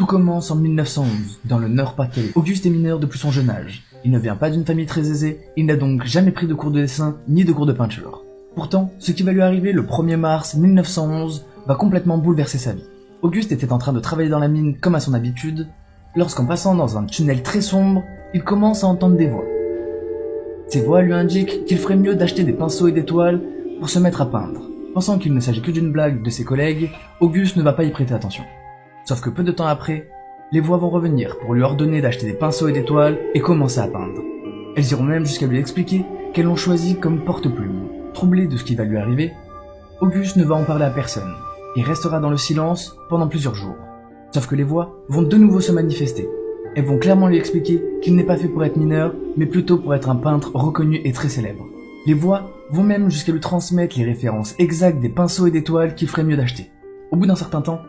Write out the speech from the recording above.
Tout commence en 1911, dans le Nord-Pas-de-Calais. Auguste est mineur depuis son jeune âge. Il ne vient pas d'une famille très aisée, il n'a donc jamais pris de cours de dessin ni de cours de peinture. Pourtant, ce qui va lui arriver le 1er mars 1911 va complètement bouleverser sa vie. Auguste était en train de travailler dans la mine comme à son habitude, lorsqu'en passant dans un tunnel très sombre, il commence à entendre des voix. Ces voix lui indiquent qu'il ferait mieux d'acheter des pinceaux et des toiles pour se mettre à peindre. Pensant qu'il ne s'agit que d'une blague de ses collègues, Auguste ne va pas y prêter attention. Sauf que peu de temps après, les voix vont revenir pour lui ordonner d'acheter des pinceaux et des toiles et commencer à peindre. Elles iront même jusqu'à lui expliquer qu'elles l'ont choisi comme porte-plume. Troublé de ce qui va lui arriver, Auguste ne va en parler à personne et restera dans le silence pendant plusieurs jours. Sauf que les voix vont de nouveau se manifester. Elles vont clairement lui expliquer qu'il n'est pas fait pour être mineur, mais plutôt pour être un peintre reconnu et très célèbre. Les voix vont même jusqu'à lui transmettre les références exactes des pinceaux et des toiles qu'il ferait mieux d'acheter. Au bout d'un certain temps,